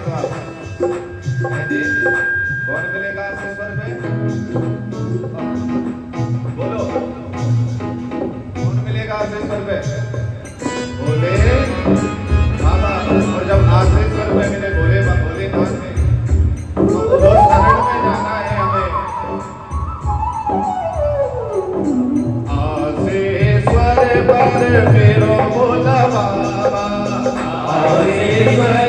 है जी। कौन मिलेगा आपको स्वर में? बोलो, कौन मिलेगा आपसे स्वर में? बोले बाबा। और जब आपसे स्वर में मिले बोले भोलेनाथ में, तो वो शरण में जाना है हमें। आसे स्वर पर मेरो भोला बाबा, आसे स्वर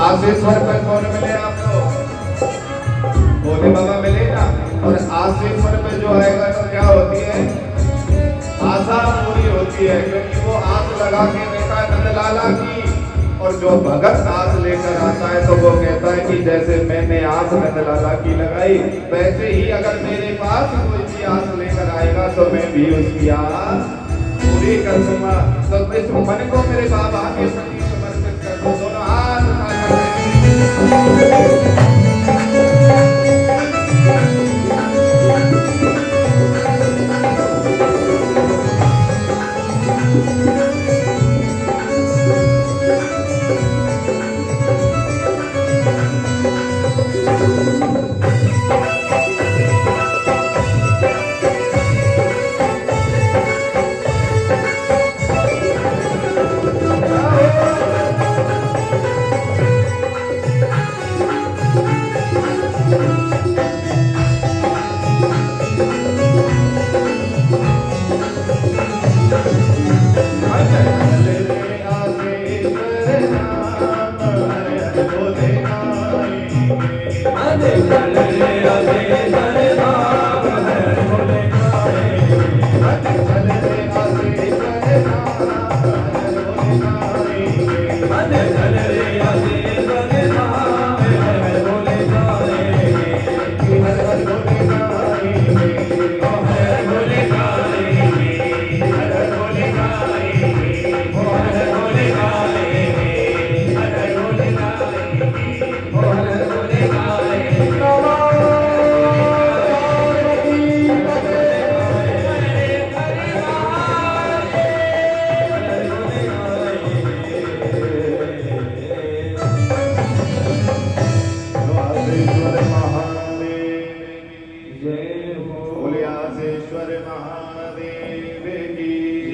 आशीश्वर पर कौन मिले आपको? भोले बाबा मिले ना। और आशीश्वर पे जो आएगा तो क्या होती है? आशा पूरी होती है, क्योंकि वो आस लगा के देखा है नंदलाला की। और जो भगत आस लेकर आता है तो वो कहता है कि जैसे मैंने आस नंदलाला की लगाई, वैसे ही अगर मेरे पास कोई भी आस लेकर आएगा तो मैं भी उसकी आस पूरी कर दूंगा। तो इस मन को मेरे बाबा के प्रति समर्पित कर दो। दोनों हाथ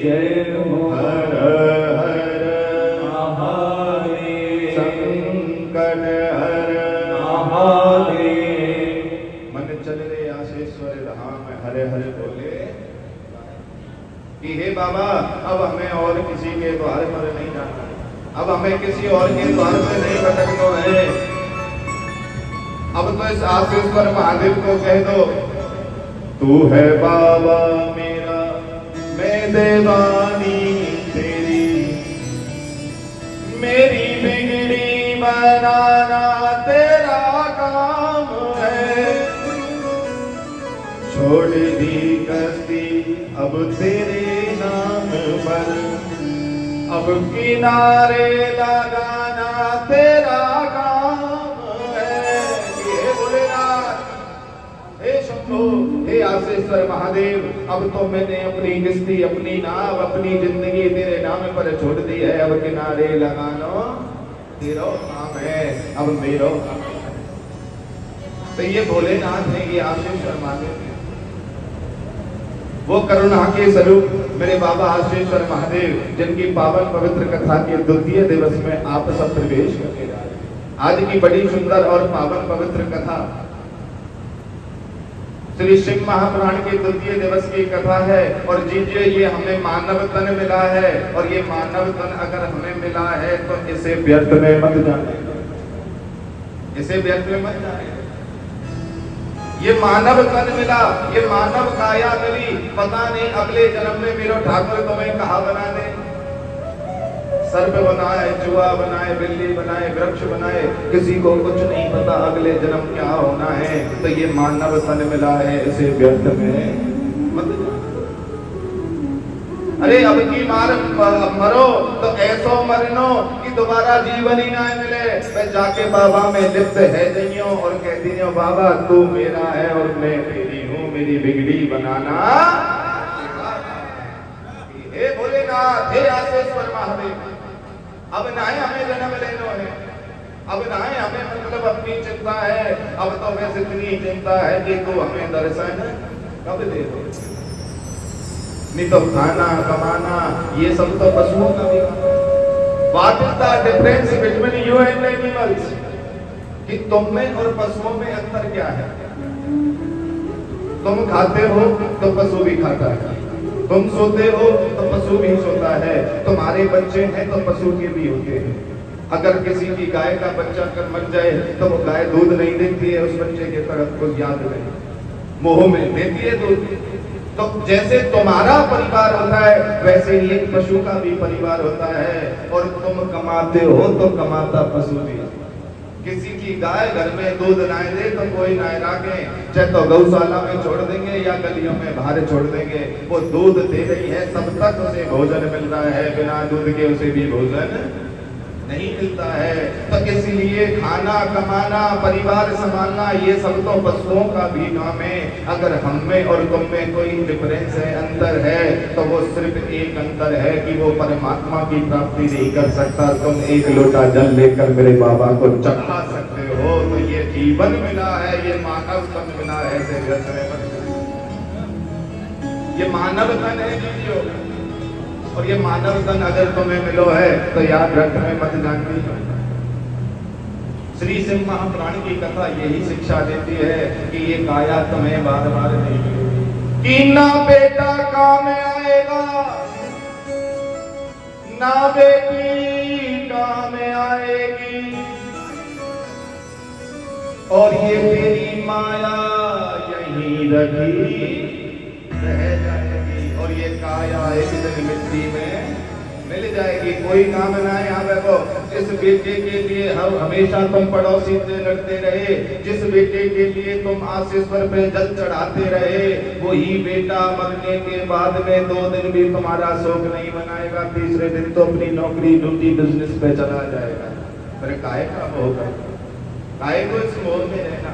जय हो हर हर महादेव संकट हर महादेव। मन चल रे आशेश्वर धाम हरे हरे बोले कि हे बाबा अब हमें और किसी के द्वार पर नहीं जाना, अब हमें किसी और के द्वार पर नहीं भटकना है। अब तो इस आशेश्वर महादेव को कह दो, तू है बाबा मेरा मैं देवानी तेरी, मेरी बिगड़ी बनाना तेरा काम है। छोड़ दी कश्ती अब तेरे नाम पर, अब किनारे लगाना तेरा काम है। हे भोलेनाथ, हे शंभो, हे आशेश्वर महादेव, अब तो मैंने अपनी किश्ती, अपनी नाव, अपनी जिंदगी तेरे नाम पर छोड़ दी है। अब किनारे लगाना तेरा काम है, अब मेरा काम है। तो ये भोलेनाथ है, ये आशेश्वर महादेव है, वो करुणा के स्वरूप मेरे बाबा आशेश्वर महादेव, जिनकी पावन पवित्र कथा के द्वितीय दिवस में आप सब प्रवेश करके जा रहे हैं। आज की बड़ी सुंदर और पावन पवित्र कथा श्री शिव महापुराण के द्वितीय दिवस की कथा है। और जीजिए, ये हमें मानव तन मिला है, और ये मानव तन अगर हमें मिला है तो इसे व्यर्थ में मत जाने, इसे व्यर्थ में मत जाने। ये मानव तन मिला, ये मानव काया मिली, पता नहीं अगले जन्म में मेरा ठाकुर तुम्हें कहाँ बना दे। सर्प बनाए, चूहा बनाए, बिल्ली बनाए, वृक्ष बनाए, किसी को कुछ नहीं पता अगले जन्म क्या होना है। तो ये मानव तन मिला है, इसे व्यर्थ में मत जाओ। अरे अब की मार मरो तो ऐसो मरनो कि दोबारा जीवन ही ना मिले। मैं जाके बाबा में लिप्त है जइयो और कहती हूँ, बाबा तू मेरा है और मैं तेरी हूँ, मेरी बिगड़ी बनाना। हे भोलेनाथ, हे आशेश्वर महादेव, अब ना है हमें जन्म लेना है, अब ना है हमें मतलब अपनी चिंता है, अब तो बस इतनी चिंता है कि तू हमें दर्शन कब दे दो। नहीं तो खाना कमाना ये सब तो पशुओं का भी। What is the difference between you and animals? कि तुम में और पशुओं में अंतर क्या है? तुम खाते हो तो पशु भी खाता है, तुम सोते हो तो पशु भी सोता है, तुम्हारे बच्चे हैं तो पशु के भी होते हैं। अगर किसी की गाय का बच्चा कर मर जाए तो वो गाय दूध नहीं देती है, उस बच्चे के तरफ कुछ याद नहीं, मोह में देती है दूध। तो जैसे तुम्हारा परिवार होता है वैसे ही एक पशु का भी परिवार होता है। और तुम कमाते हो तो कमाता पशु भी। किसी की गाय घर में दूध ना दे तो कोई ना राखे, चाहे तो गौशाला में छोड़ देंगे या गलियों में बाहर छोड़ देंगे, वो दूध दे रही है तब तक उसे भोजन मिल रहा है, बिना दूध के उसे भी भोजन नहीं मिलता है। तो इसलिए खाना कमाना, परिवार संभालना ये सब तो पशुओं का भी काम है। अगर हम में और तुम में कोई डिफरेंस है, अंतर है, तो वो सिर्फ एक अंतर है कि वो परमात्मा की प्राप्ति नहीं कर सकता। तुम एक लोटा जल लेकर मेरे बाबा को चढ़ा सकते हो, तो ये जीवन मिला है, ये मानव तन मिला है, ऐसे व्यर्थ में मत जाओ। ये मानव तन है जीजियो, और ये मानव तन अगर तुम्हें मिलो है तो याद रखने मत जानती। श्री शिव महापुराण की कथा यही शिक्षा देती है कि ये काया तुम्हें बार बार नहीं मिलेगी, कि ना बेटा काम आएगा ना बेटी काम आएगी, और ये तेरी माया यहीं रखी रह जाएगी, और ये काया एक दिन मिट्टी में मिल जाएगी। कोई काम ना है। यहाँ देखो, जिस बेटे के लिए हम हमेशा तुम पड़ोसी से लड़ते रहे, जिस बेटे के लिए तुम आशेश्वर पे जल चढ़ाते रहे, वही बेटा मरने के बाद में 2 दिन भी तुम्हारा शोक नहीं मनाएगा, तीसरे दिन तो अपनी नौकरी ड्यूटी बिजनेस पे चला जाएगा। फिर काहे का होगा, काहे को इस मोह में रहना।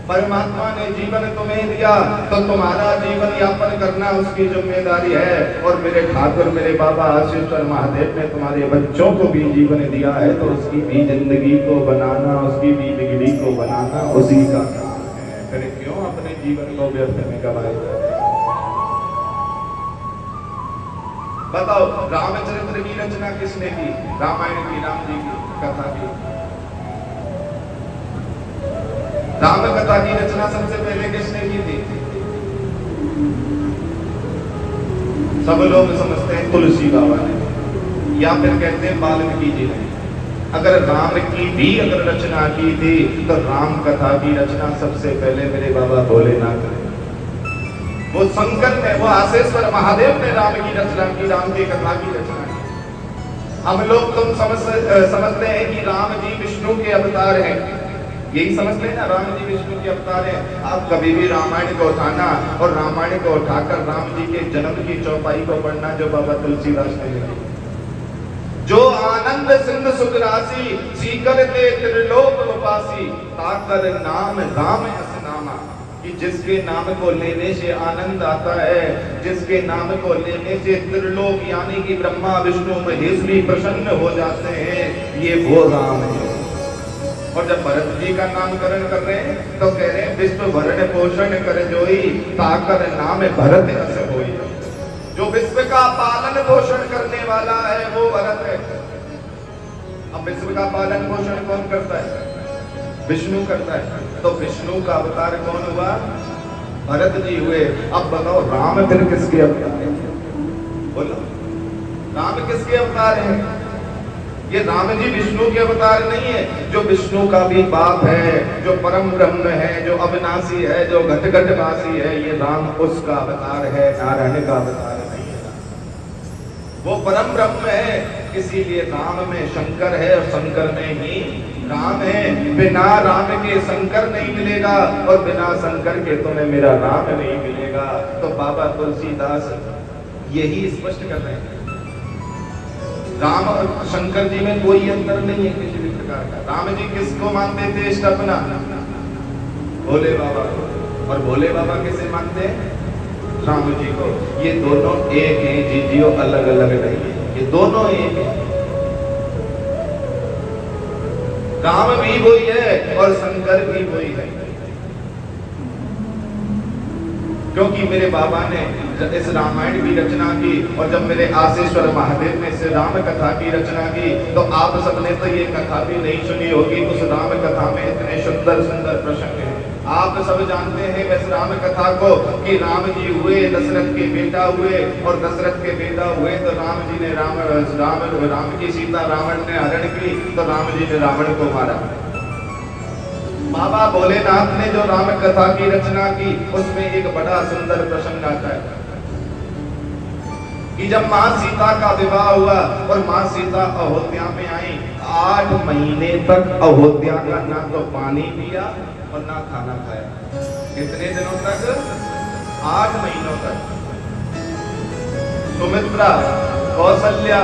परमात्मा ने जीवन तुम्हें दिया तो तुम्हारा जीवन यापन करना उसकी जिम्मेदारी है। और मेरे ठाकुर, मेरे बाबा आशेश्वर महादेव ने तुम्हारे बच्चों को भी जीवन दिया है, तो उसकी भी जिंदगी को बनाना, उसकी भी बिगड़ी को बनाना उसी का काम है। फिर क्यों अपने जीवन को व्यर्थ में गवाए जाए। बताओ रामचरित्र की रचना किसने की? रामायण की, राम जी की कथा की। राम कथा की रचना सबसे पहले किसने की थी? सब लोग समझते हैं तुलसी बाबा ने, या फिर कहते हैं वाल्मीकि जी ने। अगर राम की भी अगर रचना की थी तो राम कथा की रचना सबसे पहले मेरे बाबा भोलेनाथ ने, वो शंकर ने, वो आसेश्वर महादेव ने राम की रचना की, राम की कथा की रचना की। हम लोग तुम समझते हैं कि राम जी विष्णु के अवतार हैं, यही समझते हैं ना, राम जी विष्णु के अवतार हैं। आप कभी भी रामायण को उठाना और रामायण को उठाकर राम जी के जन्म की चौपाई को पढ़ना जो बाबा तुलसीदास ने लिखी। जो आनंद सिंधु सुख राशि सीकर ते त्रिलोक वासी ताकर नाम राम अस नामा, कि जिसके नाम को लेने से आनंद आता है, जिसके नाम को लेने से त्रिलोक यानी कि ब्रह्मा विष्णु महेश भी प्रसन्न हो जाते हैं, ये वो राम है। और जब भरत जी का नामकरण कर रहे हैं तो कह रहे हैं विश्व भरण पोषण कर जोई ताकर नाम भरत अस होई। जो विश्व का पालन पोषण करने वाला है वो भरत है। अब विश्व का पालन पोषण कौन करता है? विष्णु करता है। तो विष्णु का अवतार कौन हुआ? भरत जी हुए। अब बताओ राम फिर किसके अवतार है? बोलो, राम किसके अवतार है? ये राम जी विष्णु के अवतार नहीं है। जो विष्णु का भी बाप है, जो परम ब्रह्म है, जो अविनाशी है, जो घट घट वासी है, ये राम उसका अवतार है, नारायण का अवतार नहीं है। वो परम ब्रह्म है, इसीलिए राम में शंकर है और शंकर में ही राम है। बिना राम के शंकर नहीं मिलेगा और बिना शंकर के तुम्हें मेरा राम नहीं मिलेगा। तो बाबा तुलसीदास यही स्पष्ट कर रहे हैं। राम और शंकर जी में कोई अंतर नहीं है किसी भी प्रकार का। राम जी किसको मानते थे इष्ट अपना? भोले बाबा को। और भोले बाबा किसे मानते हैं? राम जी को। ये दोनों एक हैं जी, जियो अलग अलग नहीं है, ये दोनों एक हैं। राम भी वही है और शंकर भी वही है। क्योंकि मेरे बाबा ने इस रामायण की रचना की और जब मेरे आसेश्वर महादेव ने इस राम कथा की रचना की तो आप सबने तो ये कथा भी नहीं सुनी होगी। उस राम कथा में इतने सुंदर सुंदर प्रसंग हैं। आप सब जानते हैं इस राम कथा को कि राम जी हुए, दशरथ के बेटा हुए और दशरथ के बेटा हुए तो राम जी ने राम की सीता रावण ने हरण की तो राम जी ने रावण को मारा। बाबा भोलेनाथ ने जो राम कथा की रचना की उसमें एक बड़ा सुंदर प्रसंग आता है कि जब मां सीता का विवाह हुआ और मां सीता अयोध्या में आई, 8 महीने तक अयोध्या का ना तो पानी पिया और ना खाना खाया। कितने दिनों तक? 8 महीनों तक। सुमित्रा, कौशल्या,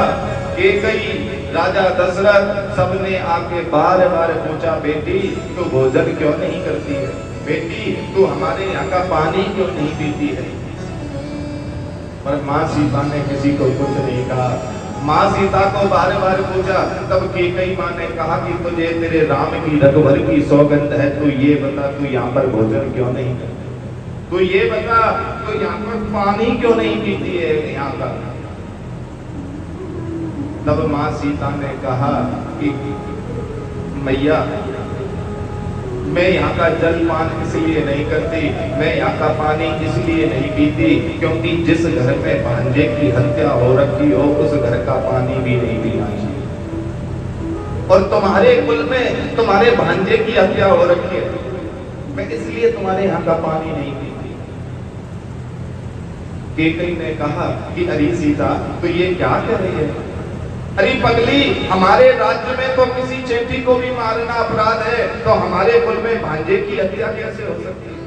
केकई, राजा दशरथ सबने आके बार बार पूछा, बेटी तू भोजन क्यों नहीं करती है? बेटी तू हमारे यहाँ का पानी क्यों नहीं पीती है? पर माँ सीता ने किसी को कुछ नहीं कहा। माँ सीता को बार बार पूछा, तब केकई माँ ने कहा कि तुझे तेरे राम की रघुवर की सौगंध है, तू ये बता तू यहाँ पर भोजन क्यों नहीं करती? तू ये बता तू यहाँ पर पानी क्यों नहीं पीती है यहाँ का? तब मां सीता ने कहा कि मैया मैं यहाँ का जल पान इसलिए नहीं करती, मैं यहाँ का पानी इसलिए नहीं पीती क्योंकि जिस घर में भांजे की हत्या हो रखी हो उस घर का पानी भी नहीं पीना चाहिए। और तुम्हारे कुल में तुम्हारे भांजे की हत्या हो रखी है, मैं इसलिए तुम्हारे यहाँ का पानी नहीं पीती। केकई ने कहा कि अरे सीता तो ये क्या कह रही है? अरे पगली, हमारे राज्य में तो किसी चेटी को भी मारना अपराध है, तो हमारे कुल में भांजे की हत्या कैसे हो सकती है?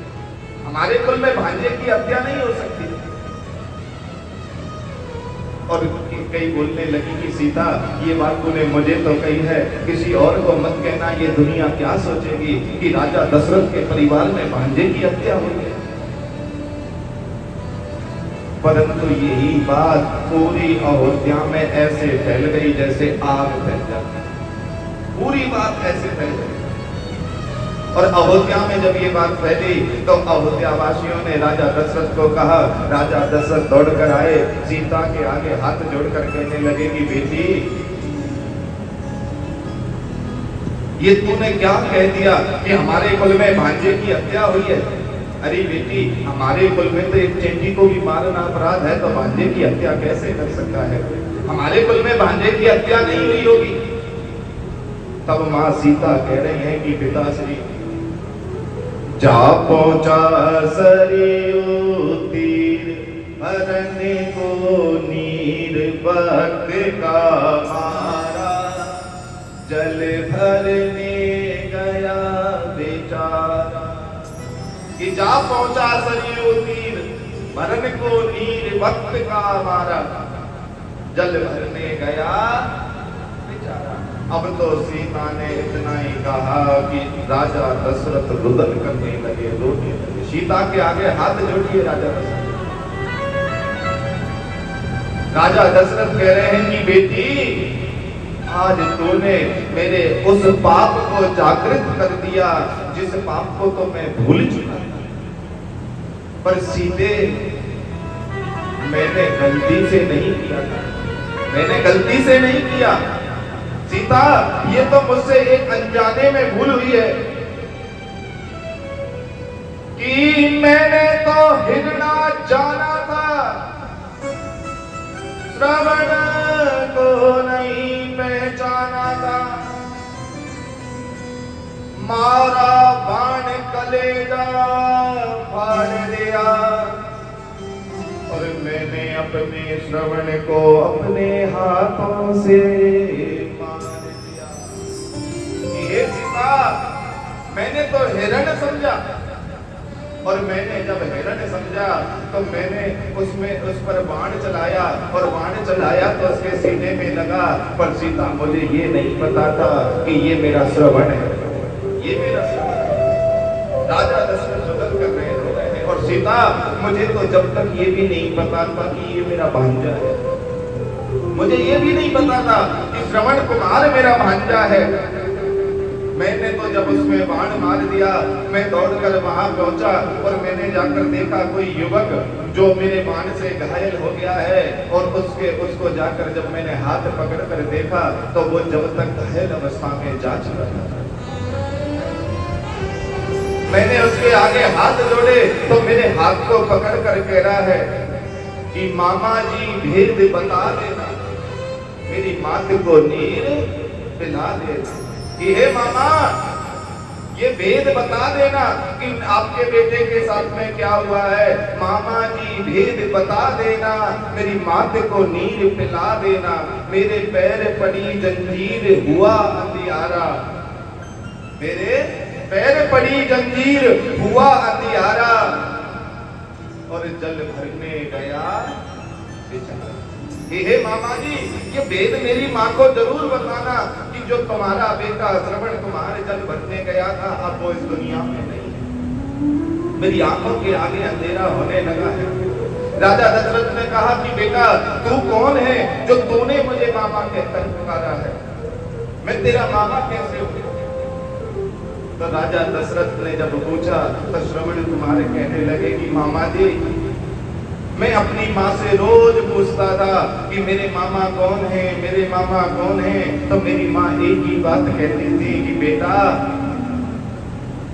हमारे कुल में भांजे की हत्या नहीं हो सकती। और कई बोलने लगी कि सीता ये बात तूने मुझे तो कही है, किसी और को मत कहना, ये दुनिया क्या सोचेगी कि राजा दशरथ के परिवार में भांजे की हत्या हुई है। परंतु यही बात पूरी अयोध्या में ऐसे फैल गई जैसे आग फैल जाती। पूरी बात ऐसे फैल गई। और अयोध्या में जब ये बात फैली तो अयोध्या वासियों ने राजा दशरथ को कहा। राजा दशरथ दौड़ कर आए, सीता के आगे हाथ जोड़कर कहने लगे कि बेटी, ये तूने क्या कह दिया कि हमारे कुल में भांजे की हत्या हुई है? अरे बेटी, हमारे कुल में तो एक चेंटी को भी मारना अपराध है, तो भांजे की हत्या कैसे कर सकता है? हमारे कुल में भांजे की हत्या नहीं हुई होगी। तब मां सीता कह रही हैं कि पिताश्री, जा पहुंचा सरयू तीर, भरने को नीर भक्त का मारा, जल भरने गया बेचारा। कि जा पहुंचा सरयू तीर, भरने को नीर भक्त का मारा, जल भरने गया बेचारा। अब तो सीता ने इतना ही कहा कि राजा दशरथ रुदन करने लगे, रोने लगे। सीता के आगे हाथ जोड़िए राजा दशरथ। राजा दशरथ कह रहे हैं कि बेटी, आज तूने मेरे उस पाप को जागृत कर दिया जिस पाप को तो मैं भूल चुका था। पर सीधे मैंने गलती से नहीं किया था, मैंने गलती से नहीं किया। सीता, ये तो मुझसे एक अनजाने में भूल हुई है कि मैंने तो हिरना जाना था, श्रवण को नहीं पहचाना था। मारा बाण कलेजा फाड़ दिया, और मैंने अपने श्रवण को अपने हाथों से मार दिया। हे सीता, मैंने तो हिरण समझा, और मैंने जब हिरण समझा तो मैंने उस पर बाण चलाया, और बाण चलाया तो उसके सीने में लगा। पर सीता, मुझे ये नहीं पता था कि ये मेरा श्रवण है, ये मेरा श्रवण है। राजा दशरथ बदल कर रहे हैं, और सीता, मुझे तो जब तक ये भी नहीं पता था कि ये मेरा भांजा है, मुझे ये भी नहीं पता था कि श्रवण कुमार मेरा भांजा है। मैंने तो जब उसमें बाण मार दिया, मैं दौड़कर वहां पहुंचा, और मैंने जाकर देखा कोई युवक जो मेरे बाण से घायल हो गया है, और उसको जाकर जब मैंने हाथ पकड़कर देखा तो वो जब तक घायल अवस्था में जा चुका था। मैंने उसके आगे हाथ जोड़े तो मेरे हाथ को पकड़ कर कह रहा है कि मामा जी भेद बता देना, मेरी मात को नीर पिला देना। कि हे मामा, ये भेद बता देना कि आपके बेटे के साथ में क्या हुआ है। मामा जी भेद बता देना, मेरी मात को नीर पिला देना। मेरे पैर पड़ी जंजीर हुआ अंधियारा, मेरे पैर पड़ी जंजीर हुआ अंधियारा, और जल भरने गया बेचारा। हे मामा जी, ये वेद मेरी माँ को जरूर बताना कि जो तुम्हारा बेटा श्रवण कुमार जल भरने गया था, अब वो इस दुनिया में नहीं है। मेरी आंखों के आगे अंधेरा होने लगा है। राजा दशरथ ने कहा कि बेटा, तू कौन है जो तूने मुझे मामा कहकर पुकारा है? मैं तेरा मामा कैसे हूँ? तो राजा दशरथ ने जब पूछा तो श्रवण कुमार कहने लगे कि मामा जी, मैं अपनी माँ से रोज पूछता था कि मेरे मामा कौन है, मेरे मामा कौन है। तो मेरी माँ एक ही बात कहती थी कि बेटा,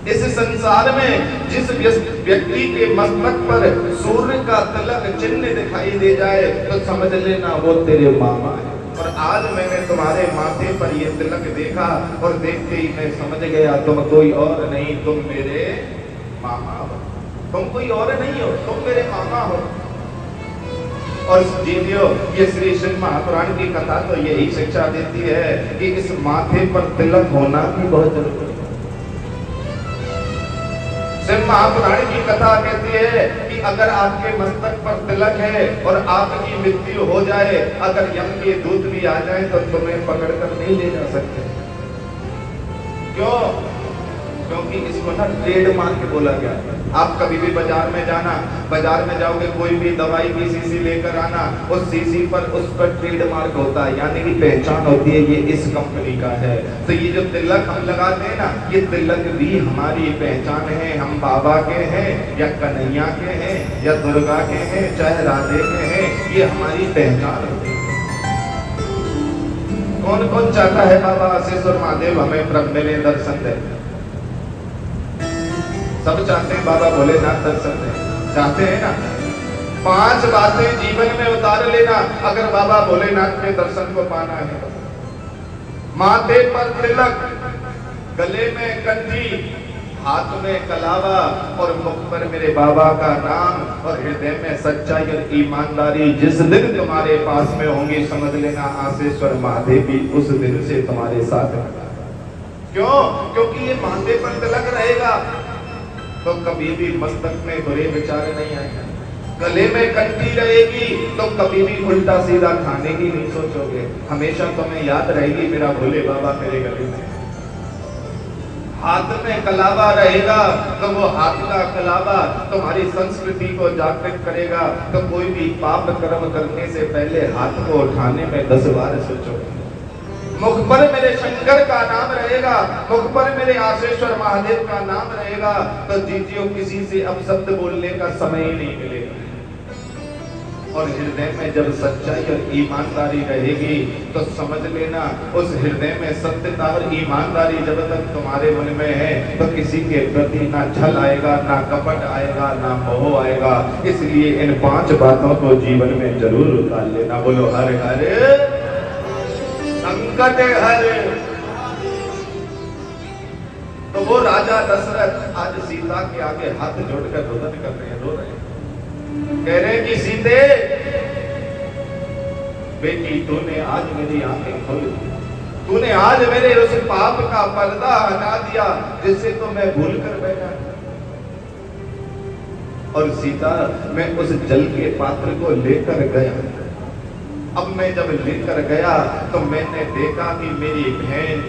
इस संसार में जिस व्यक्ति के मस्तक पर सूर्य का तिलक चिन्ह दिखाई दे जाए तो समझ लेना वो तेरे मामा है। और आज मैंने तुम्हारे माथे पर ये तिलक देखा, और देखते ही मैं समझ गया तुम कोई और नहीं, तुम मेरे मामा हो। तुम कोई और नहीं हो, तुम मेरे मामा हो। और जीवियो, ये श्री शिव महापुराण की कथा तो यही शिक्षा देती है कि इस माथे पर तिलक होना भी बहुत जरूरी है। शिव महापुराण की कथा कहती है कि अगर आपके मस्तक पर तिलक है और आपकी मृत्यु हो जाए, अगर यम के दूत भी आ जाए तो तुम्हें पकड़कर नहीं ले जा सकते। क्यों? क्योंकि इसको ना ट्रेडमार्क बोला गया। आप कभी भी बाजार में जाना, बाजार में जाओगे कोई भी दवाई की शीशी लेकर आना, उस शीशी पर उस पर ट्रेडमार्क होता है, यानी कि पहचान होती है ये इस कंपनी का है। तो ये जो तिलक हम लगाते हैं ना, ये तिलक भी हमारी पहचान है। हम बाबा के हैं या कन्हैया के हैं या दुर्गा के हैं चाहे राधे के हैं, ये हमारी पहचान होती है। कौन कौन चाहता है बाबा आशीश्वर महादेव हमें प्रभ मिले, दर्शन दे? सब चाहते हैं बाबा भोलेनाथ दर्शन दे, चाहते हैं ना। 5 बातें जीवन में उतार लेना अगर बाबा भोलेनाथ के दर्शन को पाना है। माथे पर तिलक, गले में कंठी, हाथ में कलावा और मुख पर मेरे बाबा का नाम और हृदय में सच्चाई और ईमानदारी। जिस दिन तुम्हारे पास में होंगी समझ लेना आशीश्वर महादेव भी उस दिन से तुम्हारे साथ है। क्यों? क्योंकि ये माथे पर तिलक रहेगा तो कभी भी मस्तक में बुरे विचार नहीं आएंगे। गले में कंठी रहेगी तो कभी भी उल्टा सीधा खाने की नहीं सोचोगे। हमेशा तुम्हें याद रहेगी मेरा भोले बाबा मेरे गले में। हाथ में कलावा रहेगा तो वो हाथ का कलावा तुम्हारी संस्कृति को जागृत करेगा। तो कोई भी पाप कर्म करने से पहले हाथ को उठाने में 10 बार सोचोगे। मुख पर मेरे शंकर का नाम रहेगा, मुख पर मेरे आशीश्वर महादेव का नाम रहेगा, तो जीजियो किसी से अब शब्द बोलने का समय ही नहीं मिलेगा। और हृदय में जब सच्चाई और ईमानदारी रहेगी तो समझ लेना उस हृदय में सत्यता और ईमानदारी जब तक तुम्हारे मन में है तो किसी के प्रति ना छल आएगा, ना कपट आएगा, ना मोह आएगा। इसलिए इन 5 बातों को जीवन में जरूर उतार लेना। बोलो हर हर संकट हर। तो वो राजा दशरथ आज सीता के आगे हाथ जोड़कर रोदन कर रहे हैं, रो रहे हैं, कह रहे हैं कि सीते बेटी तूने आज मेरी आंखें खोल दी, तूने आज मेरे उस पाप का पर्दा हटा दिया जिससे तो मैं भूल कर बैठा। और सीता मैं उस जल के पात्र को लेकर गया। अब मैं जब लेकर गया तो मैंने देखा कि मेरी बहन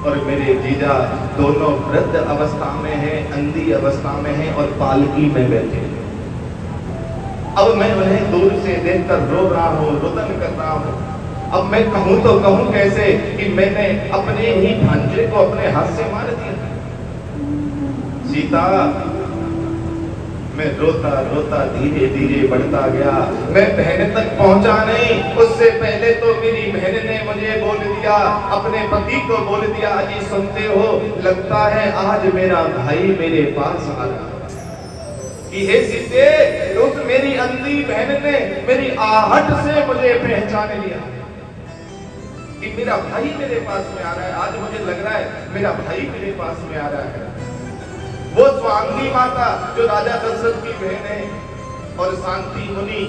और मेरे जीजा दोनों वृद्ध अवस्था में हैं, अंधी अवस्था में हैं और पालकी में बैठे। अब मैं उन्हें दूर से देखकर रो रहा हूँ, रुदन कर रहा हूँ। अब मैं कहूँ तो कहूँ कैसे कि मैंने अपने ही भांजे को अपने हाथ से मार दिया। सीता मैं रोता रोता धीरे धीरे बढ़ता गया। मैं बहन तक पहुंचा नहीं, उससे पहले तो मेरी बहन ने मुझे बोल दिया, अपने पति को बोल दिया, अजी सुनते हो, लगता है आज मेरा भाई मेरे पास आ रहा कि हे सीते, उस मेरी अंधी बहन ने मेरी आहट से मुझे पहचान लिया कि मेरा भाई मेरे पास में आ रहा है। आज मुझे लग रहा है मेरा भाई मेरे पास में आ रहा है। वो स्वांगी माता जो राजा दशरथ की बहन है और शांति मुनि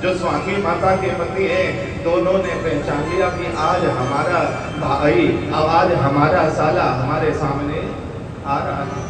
जो स्वांगी माता के पति हैं, दोनों ने पहचान लिया कि आज हमारा भाई, आज हमारा साला हमारे सामने आ रहा है।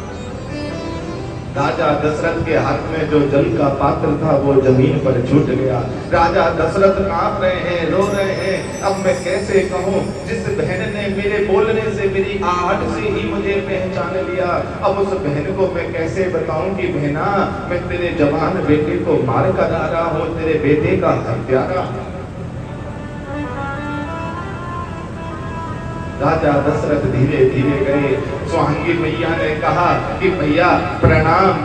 राजा दशरथ के हाथ में जो जल का पात्र था वो जमीन पर छूट गया। राजा दशरथ कांप रहे हैं, रो रहे हैं। अब मैं कैसे कहूँ, जिस बहन ने मेरे बोलने से, मेरी आहट से ही मुझे पहचान लिया, अब उस बहन को मैं कैसे बताऊं कि बहना मैं तेरे जवान बेटे को मार कर आ रहा हूँ, तेरे बेटे का हत्यारा। राजा दशरथ धीरे धीरे गए। सुहांगी मैया ने कहा कि भैया प्रणाम,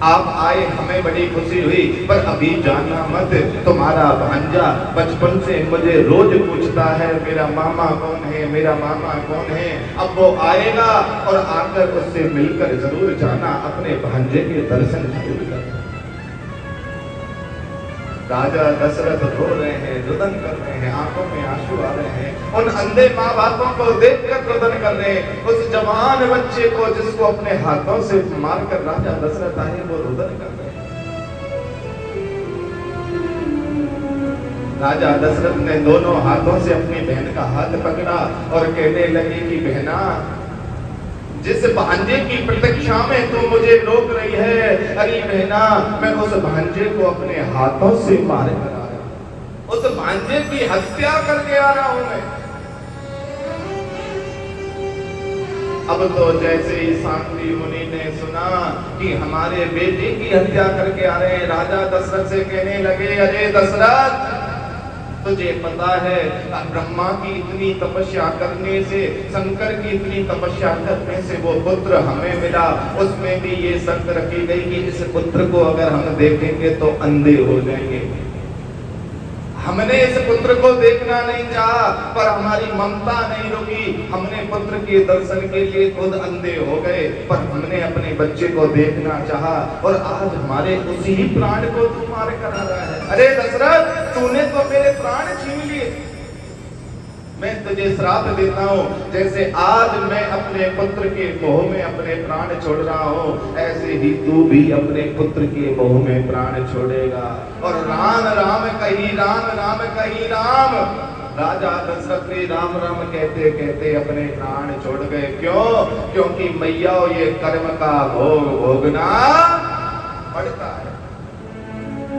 आप आए, हमें बड़ी खुशी हुई, पर अभी जाना मत। तुम्हारा भांजा बचपन से मुझे रोज पूछता है मेरा मामा कौन है, मेरा मामा कौन है। अब वो आएगा और आकर उससे मिलकर जरूर जाना, अपने भांजे के दर्शन जरूर करना। राजा दशरथ रो रहे हैं, रुदन कर रहे हैं, आंखों में आंसू आ रहे हैं। उन अंधे माँ बापों को देखकर रुदन कर रहे हैं। उस जवान बच्चे को जिसको अपने हाथों से मारकर राजा दशरथ आए, वो रुदन कर रहे हैं। राजा दशरथ ने दोनों हाथों से अपनी बहन का हाथ पकड़ा और कहने लगे कि बहना, जिस भांजे की प्रतीक्षा में तू मुझे रोक रही है, अरे बहना मैं उस भांजे को अपने हाथों से मार कर आ रहा हूं, उस भांजे की हत्या करके आ रहा हूं मैं। अब तो जैसे ही शांति मुनि ने सुना कि हमारे बेटे की हत्या करके आ रहे हैं, राजा दशरथ से कहने लगे, अरे दशरथ, तुझे पता है ब्रह्मा की इतनी तपस्या करने से, शंकर की इतनी तपस्या करने से वो पुत्र हमें मिला, उसमें भी ये शर्त रखी गई कि इस पुत्र को अगर हम देखेंगे तो अंधे हो जाएंगे। हमने इस पुत्र को देखना नहीं चाहा, पर हमारी ममता नहीं रुकी, हमने पुत्र के दर्शन के लिए खुद अंधे हो गए, पर हमने अपने बच्चे को देखना चाहा, और आज हमारे उसी प्राण को तू मार कर आ रहा है। अरे दशरथ, तूने तो मेरे प्राण छीन लिए, मैं तुझे श्राप देता हूँ, जैसे आज मैं अपने पुत्र के मोह में अपने प्राण छोड़ रहा हूँ, ऐसे ही तू भी अपने पुत्र के मोह में प्राण छोड़ेगा। और राम राम कही राम, राम कही राम, राजा दशरथ ने राम राम कहते कहते अपने प्राण छोड़ गए। क्यों? क्योंकि मैया ये कर्म का भोग भोगना पड़ता है।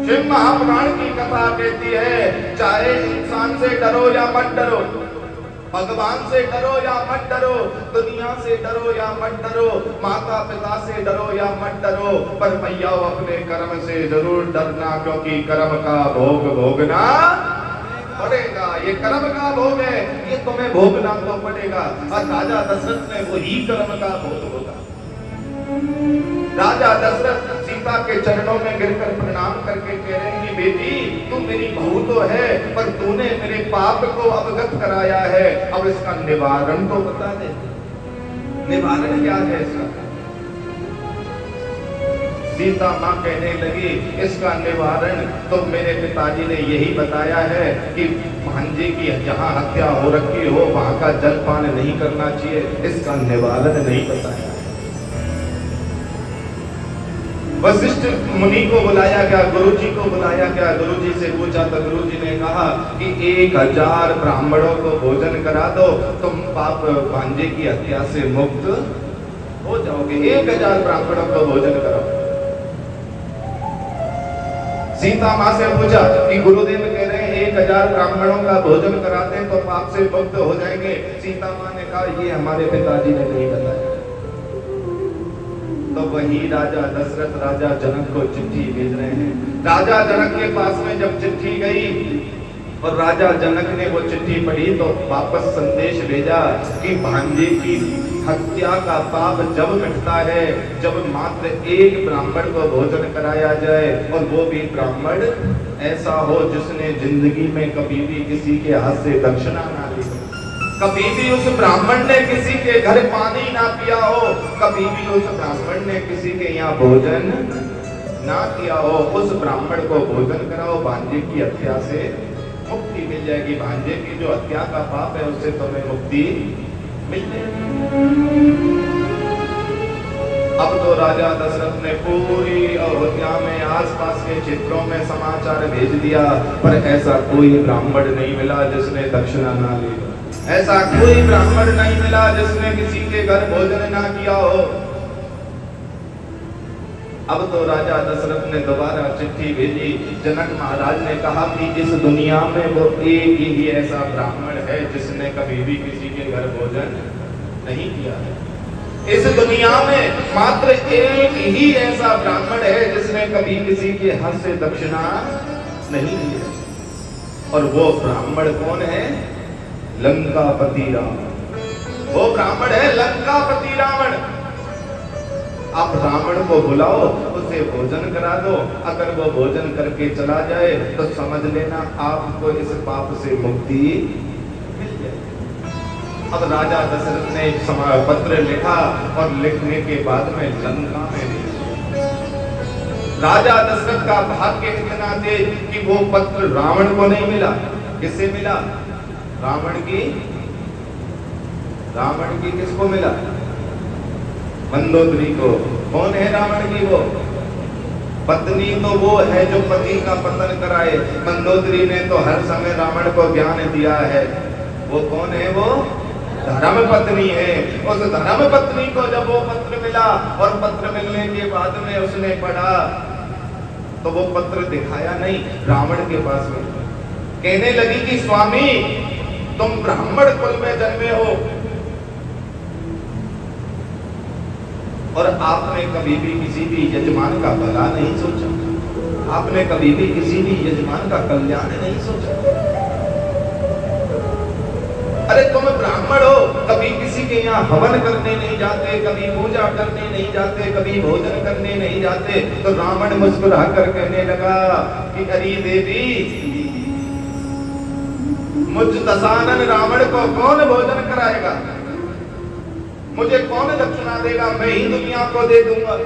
शिव महापुराण की कथा कहती है, चाहे इंसान से डरो या मत डरो, भगवान से डरो या मत डरो, दुनिया से डरो या मत डरो, माता पिता से डरो या मत डरो, पर मैया अपने कर्म से जरूर डरना, क्योंकि कर्म का भोग भोगना पड़ेगा। ये कर्म का भोग है, ये तुम्हें भोगना तो पड़ेगा। और राजा दशरथ ने वही कर्म का भोग भोगा। राजा दशरथ सीता के चरणों में गिरकर प्रणाम करके कह रहे हैं कि बेटी, तू मेरी बहू तो है, पर तूने मेरे पाप को अवगत कराया है, अब इसका निवारण तो बता दे। निवारण क्या है इसका? सीता मां कहने लगी, इसका निवारण तो मेरे पिताजी ने यही बताया है कि भांजे की जहां हत्या हो रखी हो वहां का जलपान नहीं करना चाहिए, इसका निवारण नहीं बताया। वशिष्ठ मुनि को बुलाया गया, गुरुजी को बुलाया गया, गुरुजी से पूछा तो गुरुजी ने कहा कि 1000 ब्राह्मणों को भोजन करा दो, तुम पाप भांजे की हत्या से मुक्त हो जाओगे। 1000 ब्राह्मणों को भोजन कराओ। सीता मां से पूछा कि गुरुदेव कह रहे हैं 1000 ब्राह्मणों का भोजन कराते तो पाप से मुक्त हो जाएंगे। सीता मां ने कहा, ये हमारे पिताजी ने नहीं बताया। तो वही राजा दशरथ राजा जनक को चिट्ठी भेज रहे हैं। राजा जनक के पास में जब चिट्ठी गई और राजा जनक ने वो चिट्ठी पढ़ी तो वापस संदेश भेजा कि भांजे की हत्या का पाप जब मिटता है जब मात्र एक ब्राह्मण को भोजन कराया जाए, और वो भी ब्राह्मण ऐसा हो जिसने जिंदगी में कभी भी किसी के हाथ से दक्षिणा ना ली, कभी भी उस ब्राह्मण ने किसी के घर पानी ना पिया हो, कभी भी उस ब्राह्मण ने किसी के यहाँ भोजन ना किया हो, उस ब्राह्मण को भोजन कराओ, भांजे की हत्या से मुक्ति मिल जाएगी। भांजे की जो हत्या का पाप है उससे तुम्हें मुक्ति मिल जाएगी। अब तो राजा दशरथ ने पूरी अयोध्या में आसपास के क्षेत्रों में समाचार भेज दिया, पर ऐसा कोई ब्राह्मण नहीं मिला जिसने दक्षिणा ना ली, ऐसा कोई ब्राह्मण नहीं मिला जिसने किसी के घर भोजन ना किया हो। अब तो राजा दशरथ ने दोबारा चिट्ठी भेजी। जनक महाराज ने कहा कि इस दुनिया में वो एक ही ऐसा ब्राह्मण है जिसने कभी भी किसी के घर भोजन नहीं किया है। इस दुनिया में मात्र एक ही ऐसा ब्राह्मण है जिसने कभी किसी के हाथ से दक्षिणा नहीं ली है, और वो ब्राह्मण कौन है? लंकापति रावण। वो ब्राह्मण है लंकापति रावण। आप रावण को बुलाओ, उसे भोजन करा दो, अगर वो भोजन करके चला जाए तो समझ लेना आपको इस पाप से मुक्ति मिल जाए। अब राजा दशरथ ने एक पत्र लिखा और लिखने के बाद में लंका में राजा दशरथ का भाग्य इतना तेज कि वो पत्र रावण को नहीं मिला। किससे मिला? रावण की किसको मिला? मंदोदरी को। कौन है रावण की वो पत्नी? तो वो है जो पति का पतन कराए। मंदोदरी ने तो हर समय रावण को ज्ञान दिया है। वो कौन है? वो धर्म पत्नी है। उस धर्म पत्नी को जब वो पत्र मिला और पत्र मिलने के बाद में उसने पढ़ा तो वो पत्र दिखाया नहीं, रावण के पास में कहने लगी कि स्वामी तुम ब्राह्मण कुल में जन्मे हो, और आपने कभी भी किसी भी यजमान का भला नहीं सोचा, आपने कभी भी किसी भी यजमान का कल्याण नहीं सोचा। अरे तुम ब्राह्मण हो, कभी किसी के यहाँ हवन करने नहीं जाते, कभी पूजा करने नहीं जाते, कभी भोजन करने नहीं जाते। तो रावण मुस्कुरा कर कहने लगा कि अरे देवी, मुझ दशानन रावण को कौन भोजन कराएगा, मुझे कौन दक्षिणा देगा, मैं ही दुनिया को दे दूंगा।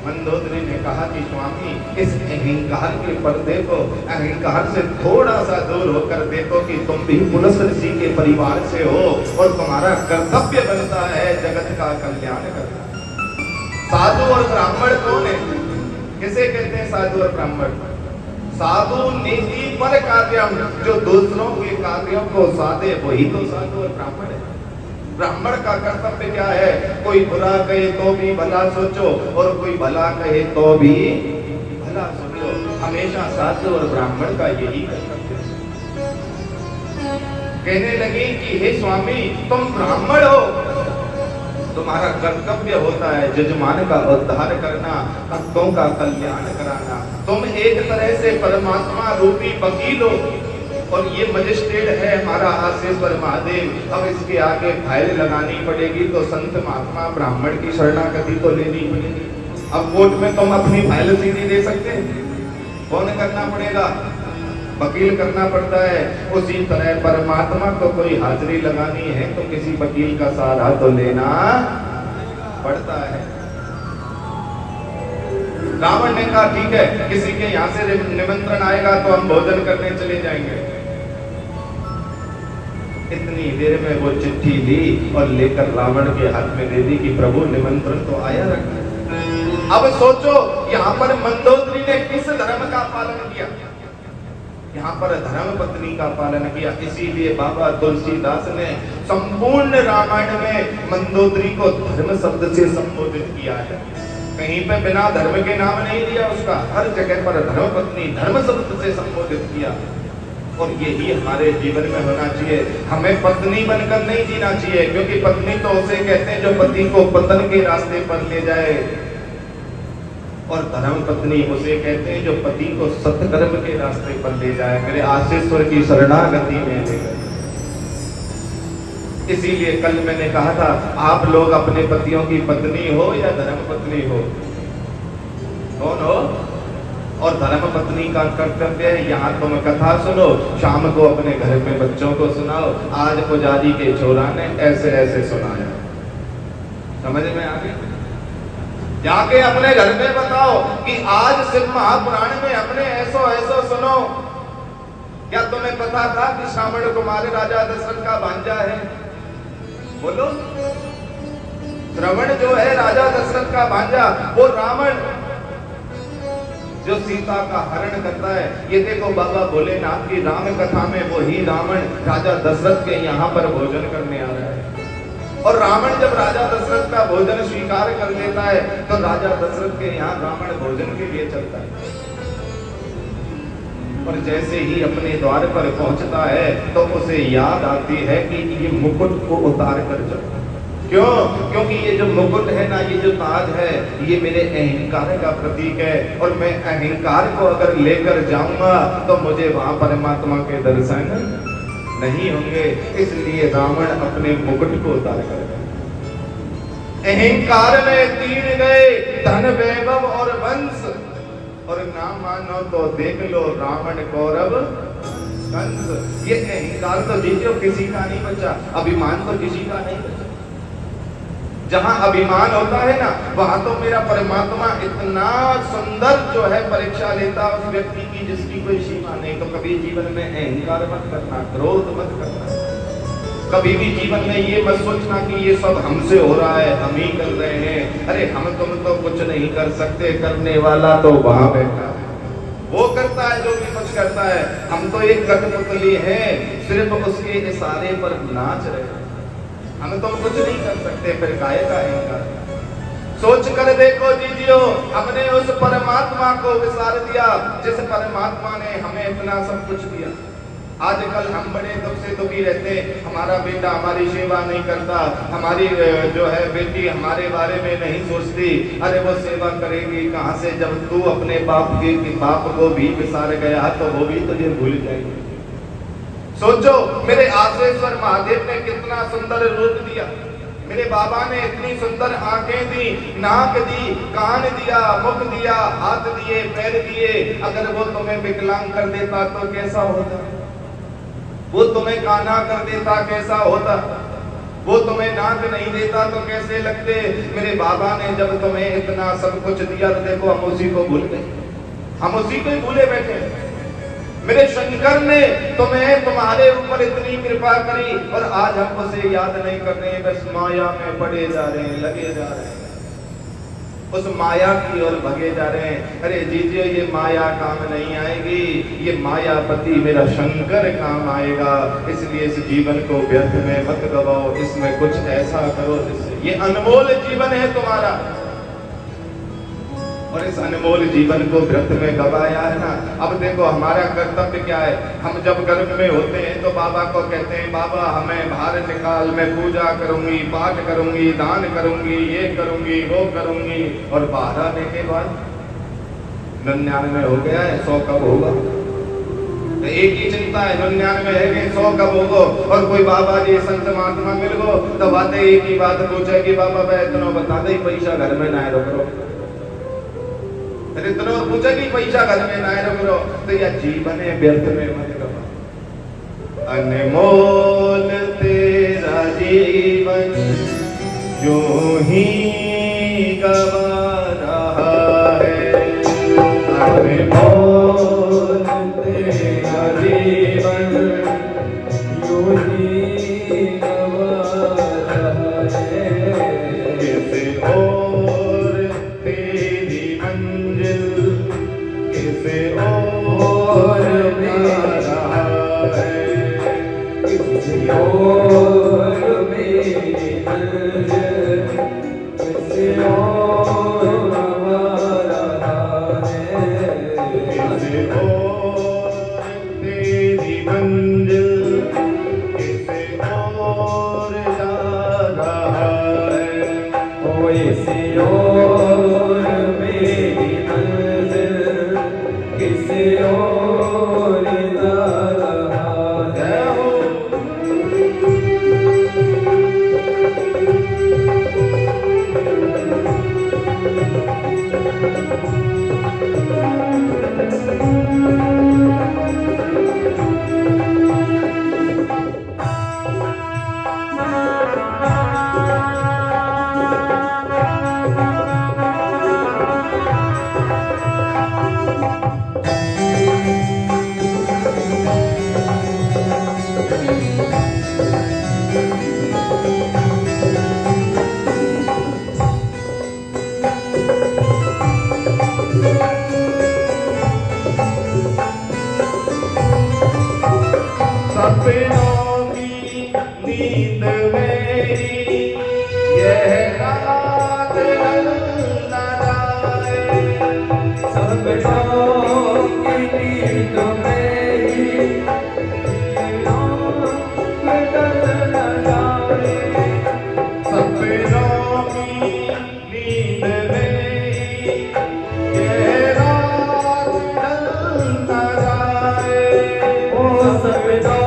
मंदोदरी ने कहा कि स्वामी, इस अहंकार के पर्दे को अहंकार से थोड़ा सा दूर होकर देखो कि तुम भी पुलस ऋषि के परिवार से हो और तुम्हारा कर्तव्य बनता है जगत का कल्याण करना। साधु और ब्राह्मण कौन है? किसे कहते हैं साधु और ब्राह्मण? साधु नीति पर कार्यम, जो दूसरों के कार्यों को साधे, वही तो साधु और ब्राह्मण है। ब्राह्मण का कर्तव्य क्या है? कोई बुरा कहे तो भी भला सोचो और कोई भला कहे तो भी भला सोचो। हमेशा साधु और ब्राह्मण का यही कर्तव्य है। कहने लगे कि हे स्वामी, तुम ब्राह्मण हो, तुम्हारा कर्तव्य होता है यजमान का उद्धार करना, भक्तों का कल्याण कराना। तुम एक तरह से परमात्मा रूपी वकील हो और ये मजिस्ट्रेट है हमारा आशीश्वर महादेव। अब इसके आगे फाइल लगानी पड़ेगी तो संत महात्मा ब्राह्मण की शरणागति तो लेनी पड़ेगी। अब कोर्ट में तुम अपनी फाइल सीधी दे सकते? कौन करना पड़ेगा? वकील करना पड़ता है। उसी तरह परमात्मा को कोई हाजिरी लगानी है तो किसी वकील का सहारा तो लेना पड़ता है। रावण ने कहा ठीक है, किसी के यहाँ से निमंत्रण आएगा तो हम भोजन करने चले जाएंगे। इतनी देर में वो चिट्ठी ली और लेकर रावण के हाथ में दे दी कि प्रभु निमंत्रण तो आया रखा। अब सोचो यहाँ पर मंदोदरी ने किस धर्म का पालन किया? यहाँ पर धर्म पत्नी का पालन किया। इसीलिए बाबा तुलसीदास ने संपूर्ण रामायण में मंदोदरी को धर्म शब्द से संबोधित किया है। कहीं पे बिना धर्म के नाम नहीं दिया उसका, हर जगह पर धर्म पत्नी धर्म शब्द से संबोधित किया। और यही हमारे जीवन में होना चाहिए। हमें पत्नी बनकर नहीं जीना चाहिए, क्योंकि पत्नी तो उसे कहते हैं जो पति को पतन के रास्ते पर ले जाए, और धर्म पत्नी उसे कहते हैं जो पति को सत्कर्म के रास्ते पर ले जाए, मेरे आशीश्वर की शरणागति में ले गए। इसीलिए कल मैंने कहा था, आप लोग अपने पतियों की पत्नी हो या धर्म पत्नी हो? कौन हो? और धर्म पत्नी का कर्तव्य है यहाँ तुम कथा सुनो, शाम को अपने घर में बच्चों को सुनाओ, आज पुजारी के छोरा ने ऐसे ऐसे सुनाया। समझ में आ गया? जाके अपने घर में बताओ कि आज शिव महापुराण में हमने ऐसो ऐसो सुनो। क्या तुम्हें पता था कि श्रावण कुमार राजा दशरथ का भांजा है? बोलो। श्रवण जो है राजा दशरथ का भांजा, वो रावण जो सीता का हरण करता है। ये देखो बाबा भोलेनाथ की राम कथा में वही रावण राजा दशरथ के यहाँ पर भोजन करने आ रहा है। और रावण जब राजा दशरथ का भोजन स्वीकार कर लेता है तो राजा दशरथ के यहाँ रावण भोजन के लिए चलता है। और जैसे ही अपने द्वार पर पहुंचता है तो उसे याद आती है कि ये मुकुट को उतार कर चलता। क्यों? क्योंकि ये जो मुकुट है ना, ये जो ताज है, ये मेरे अहंकार का प्रतीक है, और मैं अहंकार को अगर लेकर जाऊंगा तो मुझे वहां परमात्मा के दर्शन नहीं होंगे। इसलिए रावण अपने मुकुट को उतार कर अहंकार में तीन गए, धन वैभव और वंश, और ना मानो तो देख लो रावण कौरव कंस। ये अहंकार तो जीतो किसी का नहीं बचा, अभिमान तो किसी का नहीं बचा। जहां अभिमान होता है ना, वहां तो मेरा परमात्मा इतना सुंदर जो है परीक्षा लेता उस व्यक्ति की जिसकी कोई सीमा नहीं। तो कभी जीवन में अहंकार मत करना, क्रोध मत करना। कभी भी जीवन में ये मत सोचना कि ये सब हमसे हो रहा है, हम ही कर रहे हैं। अरे हम तुम तो कुछ नहीं कर सकते, करने वाला तो वहां बैठा है, वो करता है जो भी कुछ करता है। हम तो एक कठपुतली है, सिर्फ उसके इशारे पर नाच रहे हैं। हम तो कुछ नहीं कर सकते, फिर काहे का अहंकार। सोच कर देखो जीजियो, हमने उस परमात्मा को विसार दिया जिस परमात्मा ने हमें इतना सब कुछ दिया। आजकल हम बड़े दुख से दुखी रहते हैं, हमारा बेटा हमारी सेवा नहीं करता, हमारी जो है बेटी हमारे बारे में नहीं सोचती। अरे वो सेवा करेगी कहाँ से, जब तू अपने बाप को भी विसार गया तो वो भी तुझे भूल जाएगी। सोचो, मेरे आसेश्वर महादेव ने कितना सुंदर रूप दिया, मेरे बाबा ने इतनी सुंदर आंखें दी, नाक दी, कान दिया, मुख दिया, हाथ दिए, पैर दिए। अगर वो तुम्हें विकलांग कर देता तो कैसा होता, वो तुम्हें काना कर देता कैसा होता, वो तुम्हें नाक नहीं देता तो कैसे लगते। मेरे बाबा ने जब तुम्हें इतना सब कुछ दिया तो देखो हम उसी को भूल गए, हम उसी को ही भूले बैठे। मेरे शंकर ने तुम्हें तुम्हारे ऊपर इतनी कृपा करी और आज हम उसे याद नहीं कर रहे हैं, बस माया में पड़े जा रहे हैं, लगे जा रहे हैं, उस माया की ओर भगे जा रहे हैं। अरे जीजिए, ये माया काम नहीं आएगी, ये मायापति मेरा शंकर काम आएगा। इसलिए इस जीवन को व्यर्थ में मत गवाओ, इसमें कुछ ऐसा करो जिससे, ये अनमोल जीवन है तुम्हारा, और इस अनमोल जीवन को व्यर्थ में गवाया है ना। अब देखो हमारा कर्तव्य क्या है, हम जब गर्भ में होते हैं तो बाबा को कहते हैं, बाबा हमें बाहर निकाल, मैं पूजा करूंगी, पाठ करूंगी, दान करूंगी, ये करूंगी, वो करूंगी। और बाहर आने के बाद 99 हो गया है, 100 कब होगा, तो एक ही चिंता है, 99 है कि 100 कब होगा। और कोई बाबा जी संत महात्मा मिल गो तो बातें एक ही बात पूछे कि बाबा मैं इतना बता दे, पैसा घर में ना रखो, इतना पूछा कि पैसा घर में ना रखो, तो यह जीवन है व्यर्थ में मत गवा। अनमोल तेरा जीवन जो ही गवा रहा है, अनमोल तेरा जीवन जो ही गवा रहा है। किसे और तेरी मंजिल किसे और मेरा है, किसे और मेरी मंजिल किसे और हमारा है, किसे और तेरी मंजिल किसे और जा रहा है। ओ इसे और मेरी मंजिल किसे और जा रहा है। सपनों की नींद मेरी यह रात ढल न जाए, सपनों की नींद मेरी यह रात ढल न जाए, सपनों की नींद मेरी यह रात ढल न जाए। ओ सपनों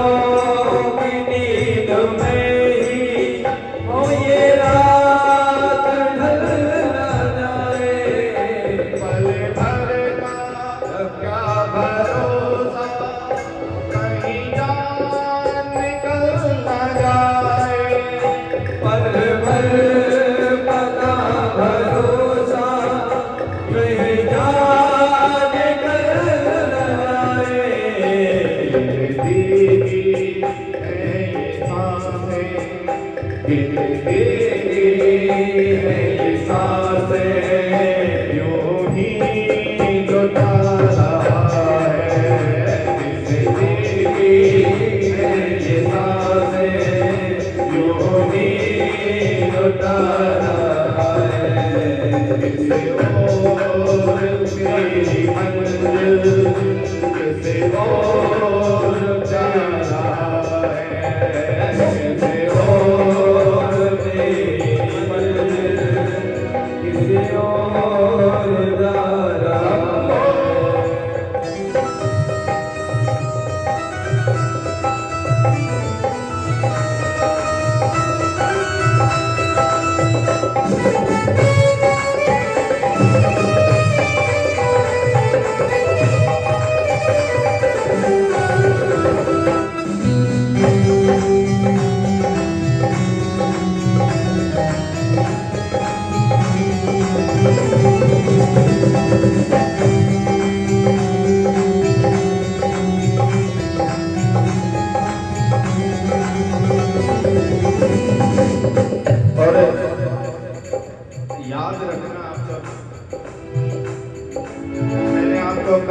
किसे और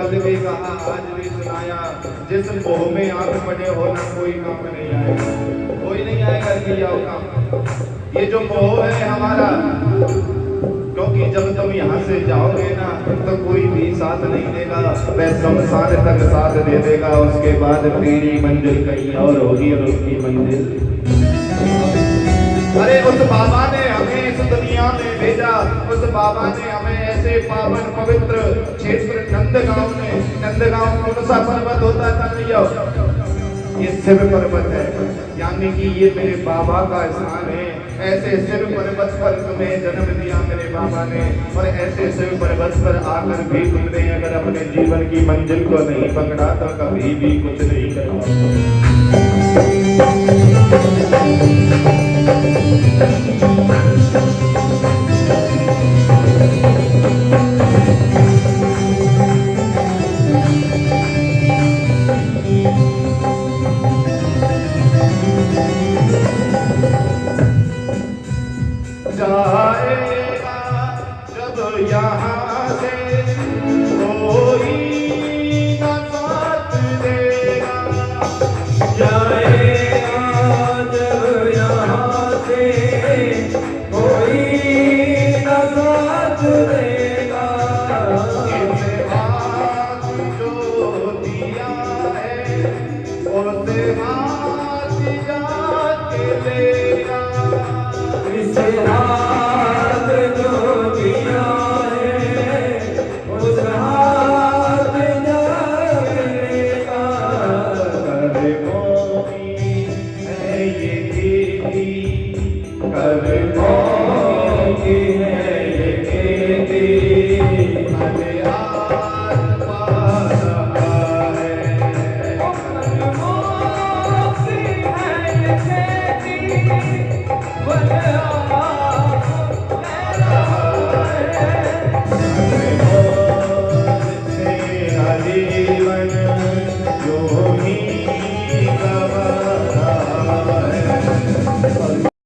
कल भी कहा आज भी सुनाया, जिस मोह में आप पड़े हो ना कोई काम नहीं आएगा, कोई नहीं आएगा कि जाओ काम। ये जो मोह है हमारा, क्योंकि जब तुम यहाँ से जाओगे ना तो कोई भी साथ नहीं देगा, वह शमशान तक साथ दे देगा। उसके बाद तेरी मंजिल कहीं और होगी और उसकी मंजिल। अरे उस बाबा ने हमें इस दुनिया में भेजा, उस बाबा ने हमें ऐसे पावन पवित्र क्षेत्र नंदगांव में, नंदगांव कौन सा पर्वत होता था भैया? ये शिव पर्वत है, यानी कि ये मेरे बाबा का स्थान है। ऐसे शिव पर्वत पर तुम्हें जन्म दिया मेरे बाबा ने, और ऐसे शिव पर्वत पर आकर भी तुमने अगर अपने जीवन की मंजिल को नहीं पकड़ा तो कभी भी कुछ नहीं कर पाओगे।